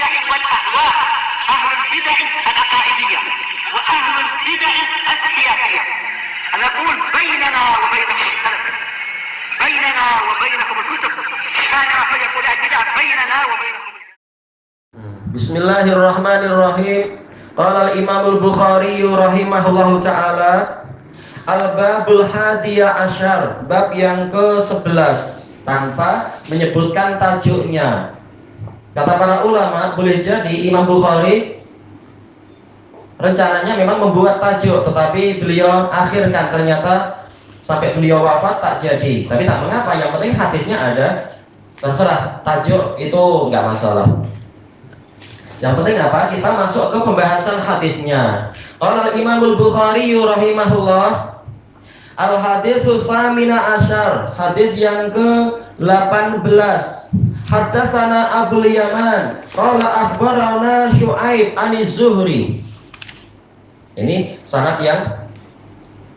البدع والأهواء، أهل البدع العقائدية وأهل البدع السياسية. نقول بيننا وبينكم السلف، بيننا وبينكم الكتب، كان فيقول البدع بيننا وبينكم. Bismillahirrahmanirrahim. Qala al-Imam al-Bukhari rahimahullahu taala, al-babul hadiyah asyar, bab yang ke-11 tanpa menyebutkan tajuknya. Kata para ulama, boleh jadi Imam Bukhari rencananya memang membuat tajuk, tetapi beliau akhirkan, ternyata sampai beliau wafat tak jadi. Tapi tak mengapa, yang penting hadisnya ada. Terserah, tajuk itu enggak masalah. Yang penting apa? Kita masuk ke pembahasan hadisnya. Qala Imam Al-Bukhari rahimahullah, al-haditsu samina asyar, hadis yang ke-18. Haddatsana Abul Yaman qala akhbarana Syu'aib aniz Zuhri. Ini sanad yang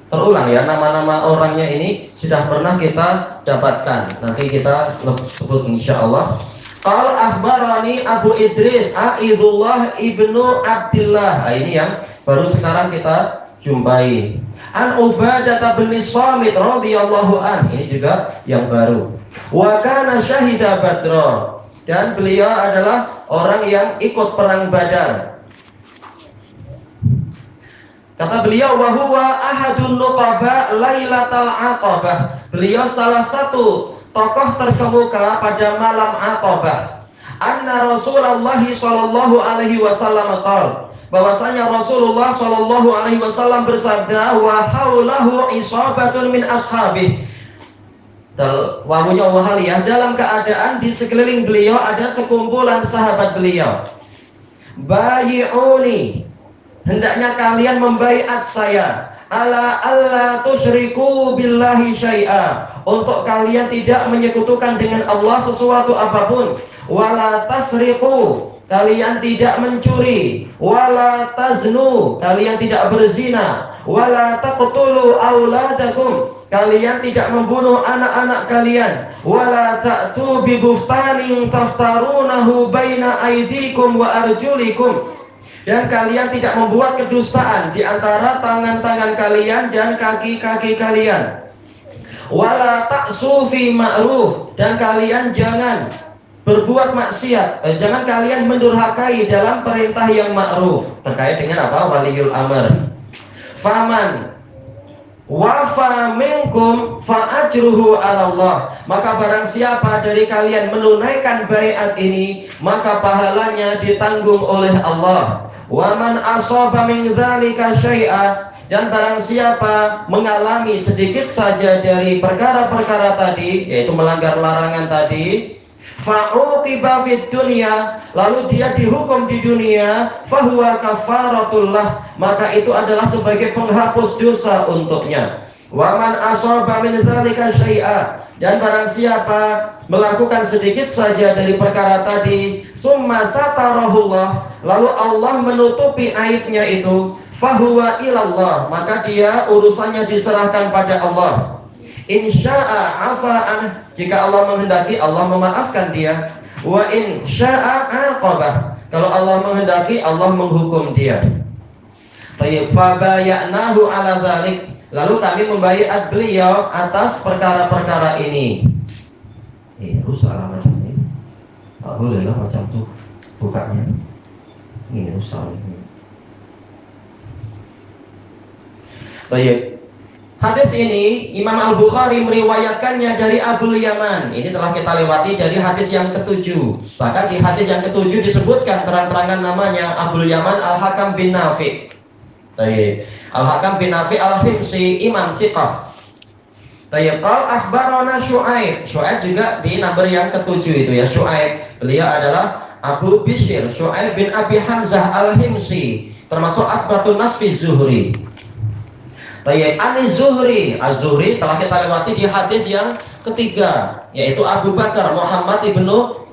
terulang ya, nama-nama orangnya ini sudah pernah kita dapatkan. Nanti kita sebut insyaallah. Qala akhbarani Abu Idris Aidullah ibnu Abdillah. Ini yang baru sekarang kita jumpai. An Ubadah bin Samit radhiyallahu an. Ini juga yang baru. Wa kana syahida Badr. Dan beliau adalah orang yang ikut perang Badar. Kata beliau, wa huwa ahadun nuqaba lailatal aqabah. Beliau salah satu tokoh terkemuka pada malam Aqabah. Anna Rasulullah sallallahu alaihi wasallam qala, bahwasanya Rasulullah sallallahu alaihi wasallam bersabda, wa haulahu isabatun min ashabi. Wawunya wahaliyah, dalam keadaan di sekeliling beliau ada sekumpulan sahabat beliau. Bayi'uni, hendaknya kalian membaiat saya, ala alla tusyriku billahi syai'a, untuk kalian tidak menyekutukan dengan Allah sesuatu apapun. Wala tasriqu, kalian tidak mencuri. Wala taznu, kalian tidak berzina. Wala taqtulu auladakum, kalian tidak membunuh anak-anak kalian. Wala ta'tu bi buftanin taftarunahu baina aydikum wa arjulikum, dan kalian tidak membuat kedustaan di antara tangan-tangan kalian dan kaki-kaki kalian. Wala ta'su fi ma'ruf, dan kalian jangan berbuat maksiat, jangan kalian mendurhakai dalam perintah yang ma'ruf. Terkait dengan apa? Waliyul amr. Faman wafa minkum fa ajruhu 'ala Allah, maka barang siapa dari kalian menunaikan baiat ini, maka pahalanya ditanggung oleh Allah. Wa man asaba min dzalika syai'a, dan barang siapa mengalami sedikit saja dari perkara-perkara tadi, yaitu melanggar larangan tadi, fa'uqiba fid dunya, lalu dia dihukum di dunia, fahuwa kafaratullah, maka itu adalah sebagai penghapus dosa untuknya. Wa man asaba min dzalika syai'a, dan barang siapa melakukan sedikit saja dari perkara tadi, summa satarahullah, lalu Allah menutupi aibnya itu, fahuwa ilallah, maka dia urusannya diserahkan pada Allah. Insya'a afa'an, jika Allah menghendaki Allah memaafkan dia. Wa insya'a aqabah, kalau Allah menghendaki Allah menghukum dia. Baik, fabayanahu ala dzalik, lalu kami membaiat beliau atas perkara-perkara ini. Rusak lah macam ini. Tak boleh lah macam tu bukanya. Ini rusak ini. Baik. Hadis ini Imam Al-Bukhari meriwayatkannya dari Abul Yaman. Ini telah kita lewati dari hadis yang ke-7. Bahkan di hadis yang ke-7 disebutkan terang-terangan namanya Abul Yaman Al-Hakam bin Nafi'. Baik. Al-Hakam bin Nafi' Al-Himsi, Imam Thiqah. Baik, akhbarana Syu'aib. Syu'aib juga di nomor yang ke-7 itu ya, Syu'aib. Beliau adalah Abu Bishr Syu'aib bin Abi Hamzah Al-Himsi, termasuk asbatun nas fi Zuhri. Baik, Ani Zuhri. Az-Zuhri telah kita lewati di hadis yang ketiga, yaitu Abu Bakar Muhammad ibnu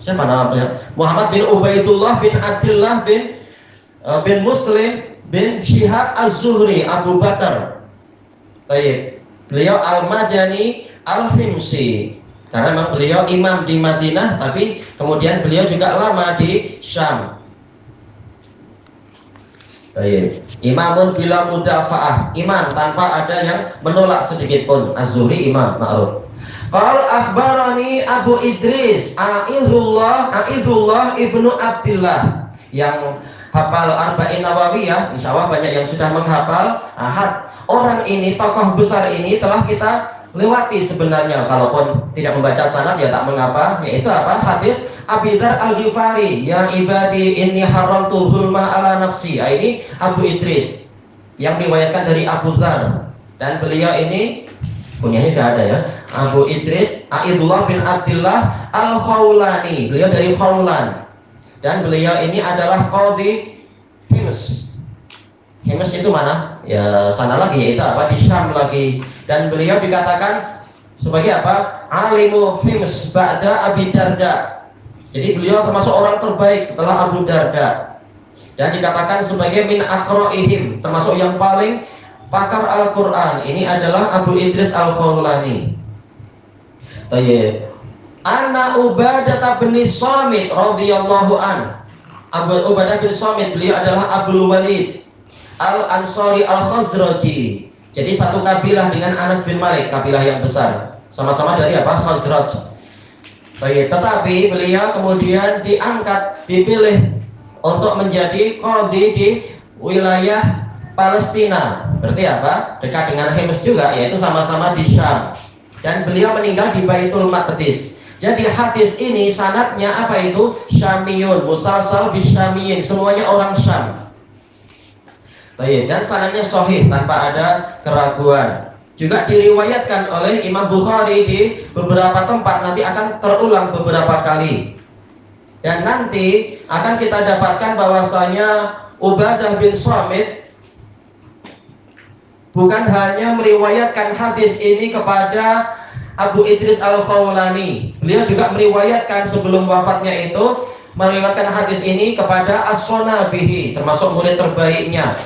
siapa namanya? Muhammad bin Ubaidullah bin Abdullah bin Muslim bin Syihab Az-Zuhri, Abu Bakar. Baik, beliau Al-Madani Al-Himsi. Karena memang beliau imam di Madinah, tapi kemudian beliau juga lama di Syam. Baik. Imamun bila mudafa'ah, imam tanpa ada yang menolak sedikit pun. Az-Zuhri imam ma'ruf. Qal akhbarani Abu Idris A'idullah ibnu Abdillah, yang hafal Arba'in Nawawiyah, insya Allah banyak yang sudah menghafal. Ahad. Orang ini, tokoh besar ini telah kita lewati sebenarnya, kalaupun tidak membaca sanad ya tak mengapa, yaitu apa? Hadis Abi Dzar Al-Ghifari, ya ibadi inni haramtu zulma ala nafsi. Ini Abu Idris yang riwayatkan dari Abu Dzar, dan beliau ini kunyahnya tidak ada ya, Abu Idris A'idullah bin Abdillah Al-Khawlani, beliau dari Khawlan, dan beliau ini adalah qadhi Hims. Hims itu mana? Ya sana lagi, yaitu apa? Di Syam lagi. Dan beliau dikatakan sebagai apa? Alimu Hims ba'da Abi Darda. Jadi beliau termasuk orang terbaik setelah Abu Darda. Dan dikatakan sebagai min aqra'ihim, termasuk yang paling pakar Al-Quran. Ini adalah Abu Idris Al-Khawlani. Anna Ubadah bin Samit radhiyallahu an. Abu Ubadah bin Samit, beliau adalah Abdul Walid Al-Ansari Al-Khazraji. Jadi satu kabilah dengan Anas bin Malik, kabilah yang besar. Sama-sama dari apa? Khazraj. Tetapi beliau kemudian diangkat, dipilih untuk menjadi qadhi di wilayah Palestina. Berarti apa? Dekat dengan Hims juga, yaitu sama-sama di Syam. Dan beliau meninggal di Baitul Maqdis. Jadi hadis ini sanadnya apa itu? Syamiyun, musalsal bisyamiyin, semuanya orang Syam. Dan sanadnya sahih tanpa ada keraguan. Juga diriwayatkan oleh Imam Bukhari di beberapa tempat, nanti akan terulang beberapa kali. Dan nanti akan kita dapatkan bahwasanya Ubadah bin Samit bukan hanya meriwayatkan hadis ini kepada Abu Idris Al-Khawlani, beliau juga meriwayatkan sebelum wafatnya itu meriwayatkan hadis ini kepada As-Sonabihi, termasuk murid terbaiknya.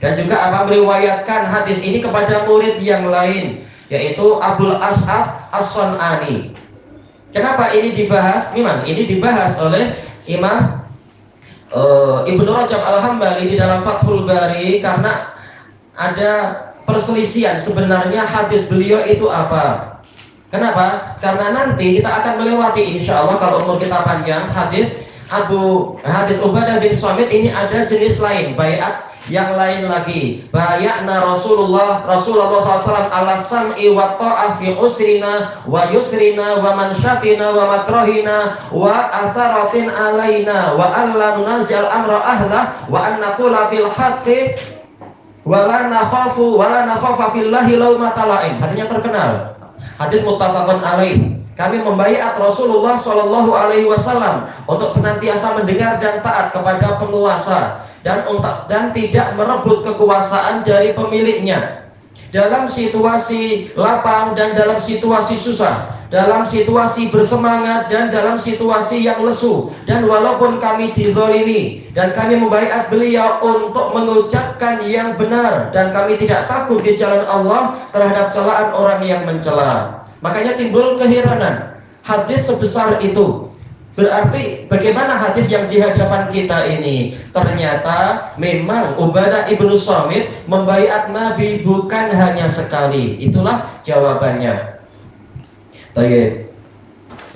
Dan juga apa, meriwayatkan hadis ini kepada murid yang lain, yaitu Abul Ash'ath As-Sun'ani. Kenapa ini dibahas? Memang ini dibahas oleh Imam Ibnu Rajab Al-Hambali di dalam Fathul Bari, karena ada perselisihan sebenarnya hadis beliau itu apa. Kenapa? Karena nanti kita akan melewati insya Allah kalau umur kita panjang hadis Ubadah bin Samit ini ada jenis lain, baiat yang lain lagi. Bayakna Rasulullah SAW ala sam'i wa ta'ah fi usrina wa yusrina wa mansyatina wa makrohina wa asaratin alaina wa alla nunazil amra ahlah wa an naqula fil haqqi wa la nakhafa fillahi lawmata la'im. Hadisnya terkenal, hadis muttafaqun alaih. Kami membaiat Rasulullah Shallallahu Alaihi Wasallam untuk senantiasa mendengar dan taat kepada penguasa dan tidak merebut kekuasaan dari pemiliknya dalam situasi lapang dan dalam situasi susah, dalam situasi bersemangat dan dalam situasi yang lesu, dan walaupun kami dizalimi, dan kami membaiat beliau untuk mengucapkan yang benar, dan kami tidak takut di jalan Allah terhadap celaan orang yang mencela. Makanya timbul keheranan, hadis sebesar itu, berarti bagaimana hadis yang di hadapan kita ini? Ternyata memang Ubadah ibnu Samit membaiat Nabi bukan hanya sekali. Itulah jawabannya. Baik.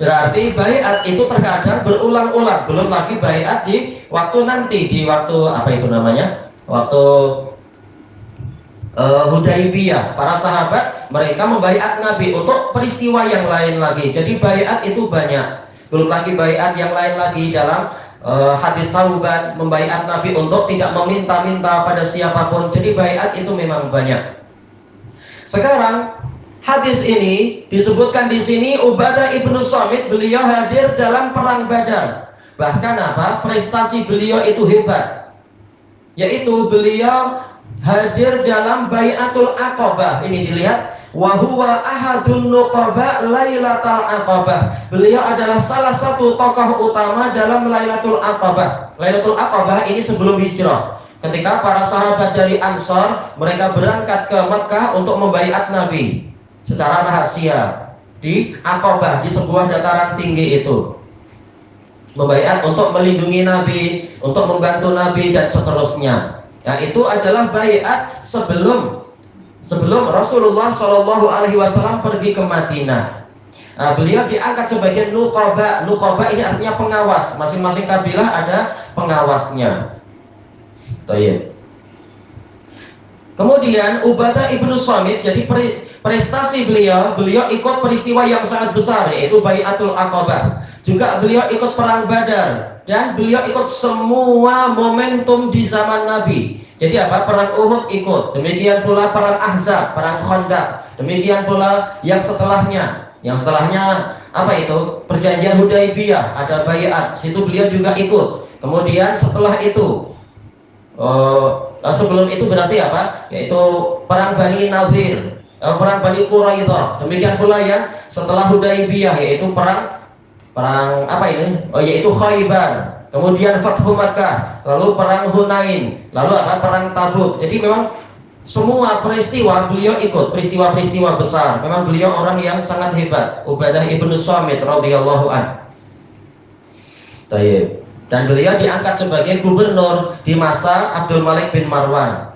Berarti baiat itu terkadang berulang-ulang. Belum lagi baiat di waktu nanti, di waktu apa itu namanya? Waktu Hudaibiyah, para sahabat mereka membaiat Nabi untuk peristiwa yang lain lagi. Jadi baiat itu banyak. Belum lagi baiat yang lain lagi dalam hadis Sauban, membaiat Nabi untuk tidak meminta-minta pada siapapun. Jadi baiat itu memang banyak. Sekarang hadis ini disebutkan di sini Ubadah ibnu Samit beliau hadir dalam perang Badar. Bahkan apa? Prestasi beliau itu hebat. Yaitu beliau hadir dalam Bai'atul Aqabah. Ini dilihat, wa huwa ahadun nuqaba Lailatul Aqabah. Beliau adalah salah satu tokoh utama dalam Lailatul Aqabah. Lailatul Aqabah ini sebelum hijrah. Ketika para sahabat dari Ansar mereka berangkat ke Mekah untuk membaiat Nabi secara rahasia. di Aqabah, di sebuah dataran tinggi itu. Membaiat untuk melindungi Nabi, untuk membantu Nabi dan seterusnya. Ya, itu adalah baiat sebelum Rasulullah Shallallahu Alaihi Wasallam pergi ke Madinah. Nah, beliau diangkat sebagai nuqaba. Nuqaba ini artinya pengawas. Masing-masing kabilah ada pengawasnya. Tayyib. Kemudian Ubadah ibnu Samit, jadi prestasi beliau ikut peristiwa yang sangat besar, yaitu Baiatul Aqabah. Juga beliau ikut perang Badar, dan beliau ikut semua momentum di zaman Nabi. Jadi apa? Perang Uhud ikut, demikian pula perang Ahzab, perang Khandaq, demikian pula yang setelahnya. Yang setelahnya apa itu? Perjanjian Hudaibiyah, ada baiat, situ beliau juga ikut. Kemudian setelah itu sebelum itu berarti apa? Yaitu perang Bani Nadir, perang Bani Quraidah. Demikian pula yang setelah Hudaibiyah, yaitu perang apa ini? Yaitu Khaybar. Kemudian Fathu Makkah, lalu perang Hunain, lalu apa? Perang Tabuk. Jadi memang semua peristiwa beliau ikut, peristiwa-peristiwa besar. Memang beliau orang yang sangat hebat. Ubadah ibnu Samit radhiyallahu an. Tayyib. Dan beliau diangkat sebagai gubernur di masa Abdul Malik bin Marwan.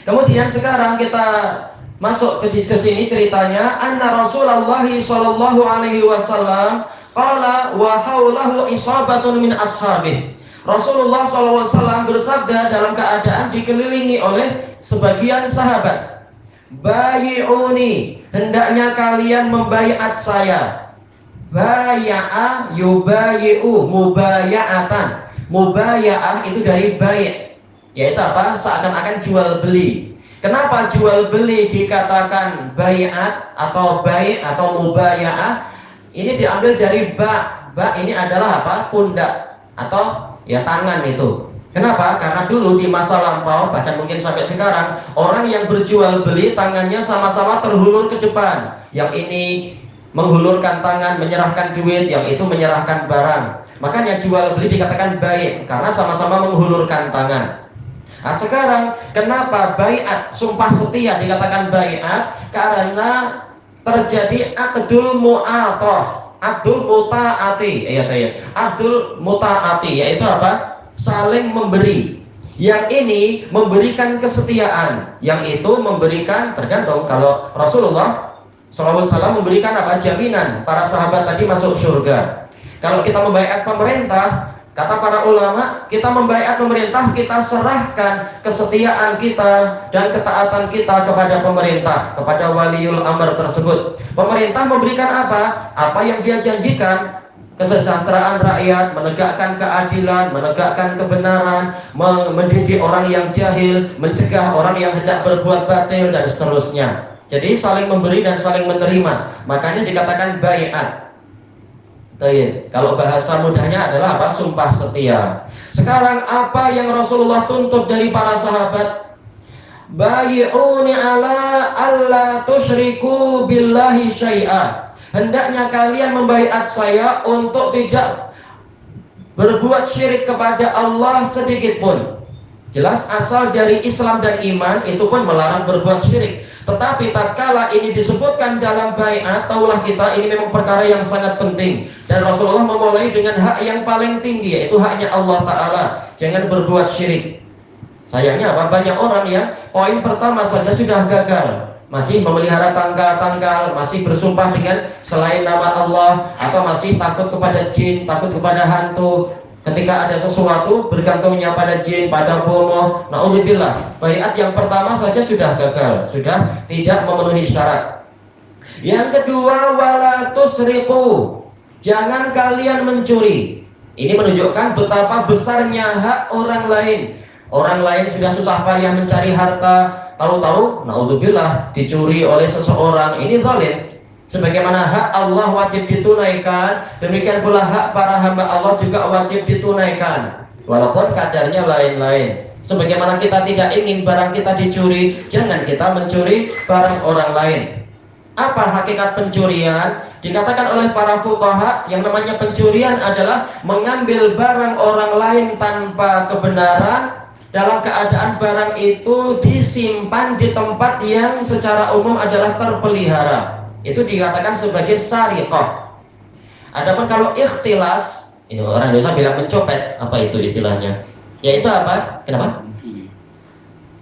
Kemudian sekarang kita masuk ke sini ceritanya, anna Rasulullah sallallahu alaihi wasallam qala wa haulahu isabatun min ashabih. Rasulullah SAW bersabda dalam keadaan dikelilingi oleh sebagian sahabat, bayi'uni, hendaknya kalian membaiat saya. Baya'a yubayi'u, mubaya'atan. Mubaya'ah itu dari bai', yaitu apa? Seakan-akan jual beli. Kenapa jual beli dikatakan baiat atau bai' atau mubaya'ah? Ini diambil dari ba'. Ba' ini adalah apa? Pundak atau ya tangan itu. Kenapa? Karena dulu di masa lampau, bahkan mungkin sampai sekarang, orang yang berjual beli tangannya sama-sama terhulur ke depan. Yang ini menghulurkan tangan, menyerahkan duit, yang itu menyerahkan barang. Makanya jual beli dikatakan baik, karena sama-sama menghulurkan tangan. Nah sekarang, kenapa baiat, sumpah setia dikatakan baiat? Karena terjadi akdul mu'atoh, Abdul muta'ati, Abdul muta'ati, yaitu apa? Saling memberi. Yang ini memberikan kesetiaan, yang itu memberikan, tergantung. Kalau Rasulullah SAW memberikan apa? Jaminan para sahabat tadi masuk surga. Kalau kita membaiat pemerintah, kata para ulama, kita membaiat pemerintah, kita serahkan kesetiaan kita dan ketaatan kita kepada pemerintah, kepada waliul amr tersebut. Pemerintah memberikan apa? Apa yang dia janjikan, kesejahteraan rakyat, menegakkan keadilan, menegakkan kebenaran, mendidik orang yang jahil, mencegah orang yang hendak berbuat batil, dan seterusnya. Jadi saling memberi dan saling menerima. Makanya dikatakan baiat. Kalau bahasa mudahnya adalah apa? Sumpah setia. Sekarang apa yang Rasulullah tuntut dari para sahabat? Bayi'uni ala alla tusyriku billahi syai'a. Hendaknya kalian membaiat saya untuk tidak berbuat syirik kepada Allah sedikit pun. Jelas asal dari Islam dan iman itu pun melarang berbuat syirik. Tetapi tatkala ini disebutkan dalam baiat, taulah kita ini memang perkara yang sangat penting. Dan Rasulullah memulai dengan hak yang paling tinggi, yaitu haknya Allah Ta'ala. Jangan berbuat syirik. Sayangnya apa? Banyak orang yang poin pertama saja sudah gagal, masih memelihara tangkal-tangkal, masih bersumpah dengan selain nama Allah, atau masih takut kepada jin, takut kepada hantu. Ketika ada sesuatu bergantungnya pada jin, pada bomoh. Na'udzubillah, baiat yang pertama saja sudah gagal, sudah tidak memenuhi syarat. Yang kedua, wala tusriqu, jangan kalian mencuri. Ini menunjukkan betapa besarnya hak orang lain. Orang lain sudah susah payah mencari harta, tahu-tahu na'udzubillah dicuri oleh seseorang. Ini zalim. Sebagaimana hak Allah wajib ditunaikan, demikian pula hak para hamba Allah juga wajib ditunaikan, walaupun kadarnya lain-lain. Sebagaimana kita tidak ingin barang kita dicuri, jangan kita mencuri barang orang lain. Apa hakikat pencurian? Dikatakan oleh para fuqaha, yang namanya pencurian adalah mengambil barang orang lain tanpa kebenaran, dalam keadaan barang itu disimpan di tempat yang secara umum adalah terpelihara. itu dikatakan sebagai sariqah. Adapun kalau ikhtilas, ini orang Indonesia bilang mencopet, apa itu istilahnya? Yaitu apa? Kenapa?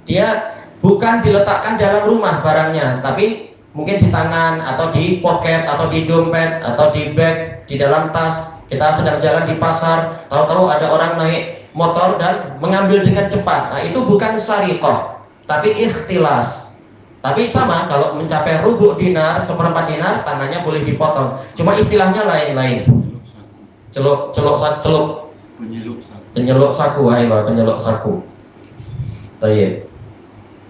Dia bukan diletakkan dalam rumah barangnya, tapi mungkin di tangan atau di pocket atau di dompet atau di bag, di dalam tas. Kita sedang jalan di pasar, tahu-tahu ada orang naik motor dan mengambil dengan cepat. Nah, itu bukan sariqah, tapi ikhtilas. Tapi sama, kalau mencapai rubuh dinar, seperempat dinar, tangannya boleh dipotong. Cuma istilahnya lain-lain. Celuk penyeluk saku, ayo penyeluk saku. Baik.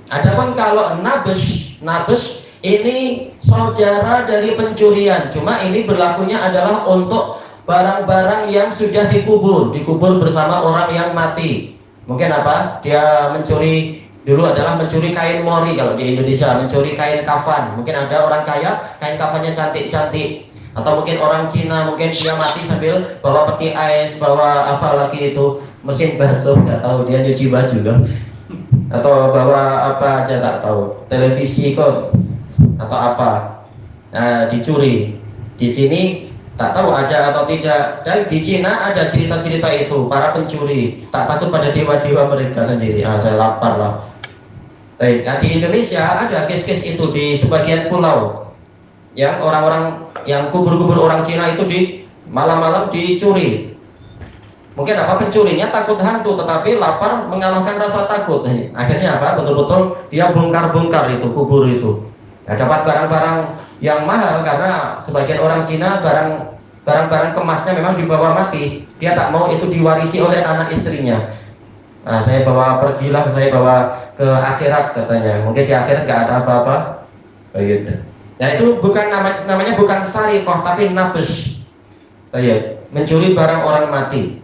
Adapun kalau nabes ini saudara dari pencurian. Cuma ini berlakunya adalah untuk barang-barang yang sudah dikubur bersama orang yang mati. Mungkin apa? Dia mencuri dulu adalah mencuri kain mori kalau di Indonesia, mencuri kain kafan. Mungkin ada orang kaya kain kafannya cantik-cantik, atau mungkin orang Cina mungkin dia mati sambil bawa peti ais, bawa apa lagi itu mesin basuh, nggak tahu dia nyuci baju kan, atau bawa apa aja tak tahu, televisi kok atau apa. Nah, dicuri. Di sini tak tahu ada atau tidak. Dan di Cina ada cerita-cerita itu, para pencuri tak takut pada dewa-dewa mereka sendiri. Saya lapar lah. Nah, di Indonesia ada case-case itu di sebagian pulau, yang orang-orang yang kubur-kubur orang Cina itu di malam-malam dicuri. Mungkin apa, pencurinya takut hantu, tetapi lapar mengalahkan rasa takut. Akhirnya apa? Betul-betul dia bongkar-bongkar itu kubur itu. Nah, dapat barang-barang yang mahal karena sebagian orang Cina barang-barang kemasnya memang dibawa mati. Dia tak mau itu diwarisi oleh anak istrinya. Nah, saya bawa ke akhirat katanya. Mungkin di akhirat nggak ada apa-apa. Baik. Nah, itu bukan namanya bukan sariqah tapi nabes. Baik. Mencuri barang orang mati.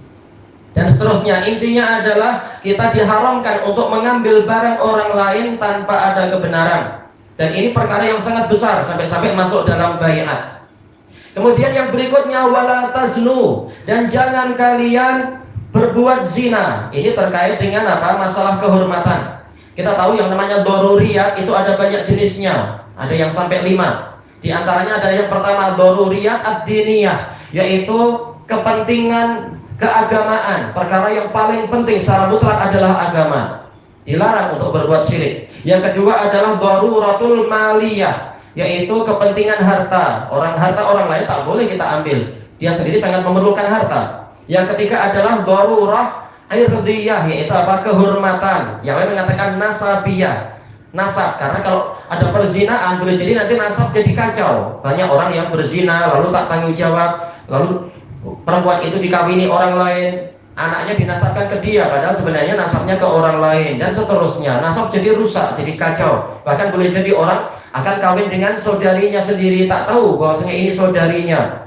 Dan seterusnya, intinya adalah kita diharamkan untuk mengambil barang orang lain tanpa ada kebenaran. Dan ini perkara yang sangat besar sampai masuk dalam baiat. Kemudian yang berikutnya, wala taznu, dan jangan kalian berbuat zina. Ini terkait dengan apa? Masalah kehormatan. Kita tahu yang namanya daruriyat itu ada banyak jenisnya. Ada yang sampai 5. Di antaranya ada yang pertama daruriyat ad-diniyah, yaitu kepentingan keagamaan. Perkara yang paling penting secara mutlak adalah agama. Dilarang untuk berbuat syirik. Yang kedua adalah daruratul maliyah, yaitu kepentingan harta. Harta orang lain tak boleh kita ambil. Dia sendiri sangat memerlukan harta. Yang ketiga adalah darurah irdiyah, yaitu apa? Kehormatan. Yang lain mengatakan nasabiyah. Nasab, karena kalau ada perzinaan boleh jadi nanti nasab jadi kacau. Banyak orang yang berzina lalu tak tanggung jawab, lalu perempuan itu dikawini orang lain, anaknya dinasabkan ke dia padahal sebenarnya nasabnya ke orang lain, dan seterusnya. Nasab jadi rusak, jadi kacau. Bahkan boleh jadi orang akan kawin dengan saudarinya sendiri, tak tahu bahwasanya ini saudarinya,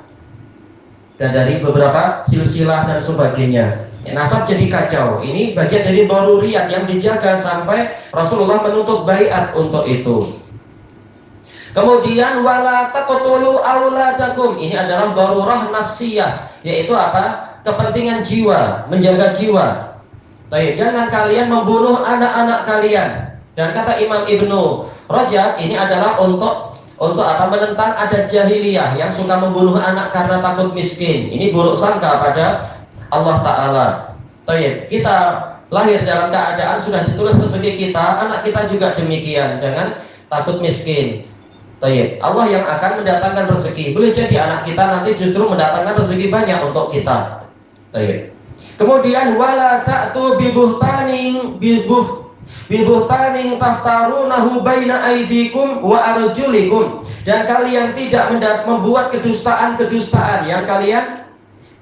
dan dari beberapa silsilah dan sebagainya. Nasab jadi kacau. Ini bagian dari daruriyat yang dijaga sampai Rasulullah menuntut baiat untuk itu. Kemudian wala taqtulu auladakum, ini adalah darurah nafsiyah, yaitu apa? Kepentingan jiwa, menjaga jiwa. Jangan kalian membunuh anak-anak kalian. Dan kata Imam Ibnu Rajab, ini adalah untuk apa? Menentang adat jahiliyah yang suka membunuh anak karena takut miskin. Ini buruk sangka pada Allah Ta'ala. Kita lahir dalam keadaan sudah ditulis rezeki kita, anak kita juga demikian. Jangan takut miskin. Allah yang akan mendatangkan rezeki. Boleh jadi anak kita nanti justru mendatangkan rezeki banyak untuk kita. Kemudian wala ta'tu bibuhtanin taftarunahu baina aidikum wa arjulikum, dan kalian tidak membuat kedustaan yang kalian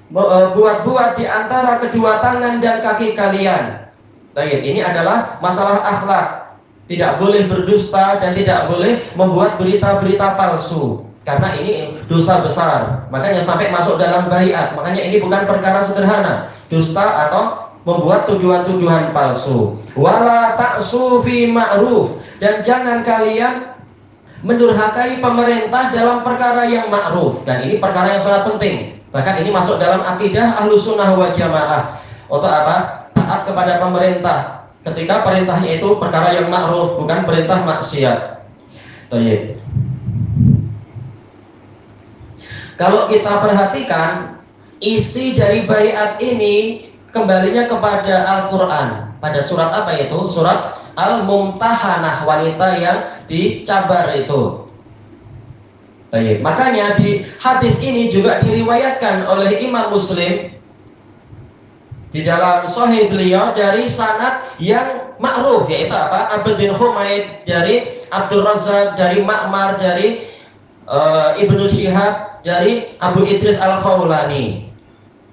buat-buat di antara kedua tangan dan kaki kalian. Ini adalah masalah akhlak. Tidak boleh berdusta dan tidak boleh membuat berita-berita palsu, karena ini dosa besar. Makanya sampai masuk dalam baiat. Makanya ini bukan perkara sederhana, dusta atau membuat tuduhan-tuduhan palsu. Wala ta'su fi ma'ruf, dan jangan kalian mendurhakai pemerintah dalam perkara yang ma'ruf. Dan ini perkara yang sangat penting. Bahkan ini masuk dalam akidah Ahlussunnah wal Jamaah. Untuk apa? Taat kepada pemerintah ketika perintahnya itu perkara yang ma'ruf, bukan perintah maksiat. Kalau kita perhatikan, isi dari baiat ini kembalinya kepada Al-Quran. Pada surat apa itu? Surat Al-Mumtahanah, wanita yang dicabar itu. Baik. Makanya di hadis ini juga diriwayatkan oleh Imam Muslim di dalam Sahih beliau dari sanad yang ma'ruf, yaitu apa? Abd bin Humaid dari Abdul Razak, dari Ma'mar, dari Ibnu Syihab, dari Abu Idris Al-Khawlani,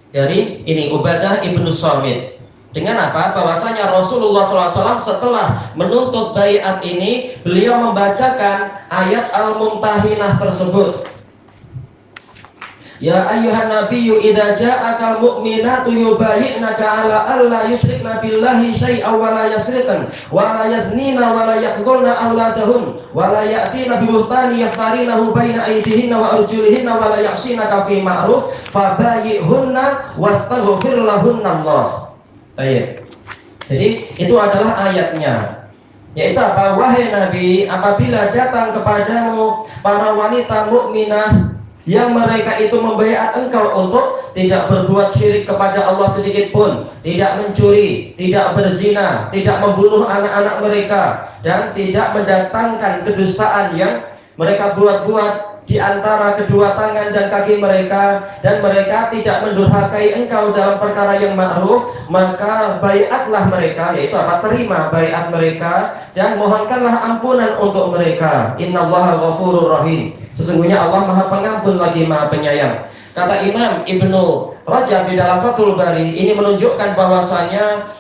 dari ini Ubadah Ibnu Samit. Dengan apa? Bahwasanya Rasulullah SAW setelah menuntut baiat ini, beliau membacakan ayat Al-Mumtahinah tersebut. Ya ayyuhan nabiyyu idza ja'akal mu'minatu yubayyi'naka 'ala alla yusyrikna billahi syai'an wa la yasriqan wa la yaznina wa la yaqtulna awladahun wa la ya'tina bi buhtani yaftarinahu baina aydihinna wa arjulihinna wa la ya'sinaka fi ma'ruf fabayyi'hunna wastaghfir lahunna Allah. Baik. Jadi itu adalah ayatnya. Yaitu apa? Wahai Nabi, apabila datang kepadamu para wanita mukminah yang mereka itu membaiat engkau untuk tidak berbuat syirik kepada Allah sedikit pun, tidak mencuri, tidak berzina, tidak membunuh anak-anak mereka, dan tidak mendatangkan kedustaan yang mereka buat-buat di antara kedua tangan dan kaki mereka, dan mereka tidak mendurhakai engkau dalam perkara yang ma'ruf, maka baiatlah mereka, yaitu apa? Terima baiat mereka dan mohonkanlah ampunan untuk mereka. Innallaha ghafurur rahim. Sesungguhnya Allah Maha Pengampun lagi Maha Penyayang. Kata Imam Ibnu Rajab di dalam Fathul Bari, ini menunjukkan bahwasanya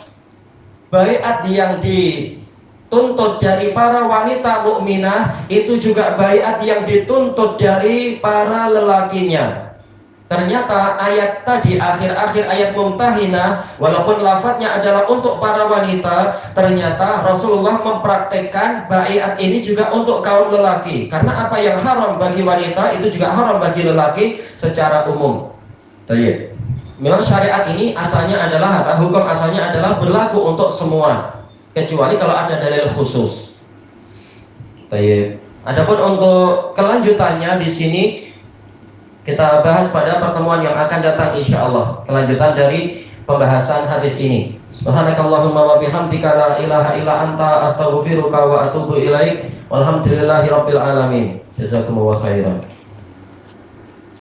baiat yang dituntut dari para wanita mukminah itu juga baiat yang dituntut dari para lelakinya. Ternyata ayat tadi, akhir-akhir ayat Mumtahinah, walaupun lafadznya adalah untuk para wanita, ternyata Rasulullah mempraktekkan baiat ini juga untuk kaum lelaki. Karena apa yang haram bagi wanita itu juga haram bagi lelaki secara umum. Baik. Memang syariat ini asalnya adalah apa? Hukum asalnya adalah berlaku untuk semua, kecuali kalau ada dalil khusus. Baik. Adapun untuk kelanjutannya di sini kita bahas pada pertemuan yang akan datang insyaallah, kelanjutan dari pembahasan hadis ini. Subhanakallahumma wa bihamdika la ilaha illa anta astaghfiruka wa atubu ilaik. Walhamdulillahirabbil alamin. Jazakumullahu khairan.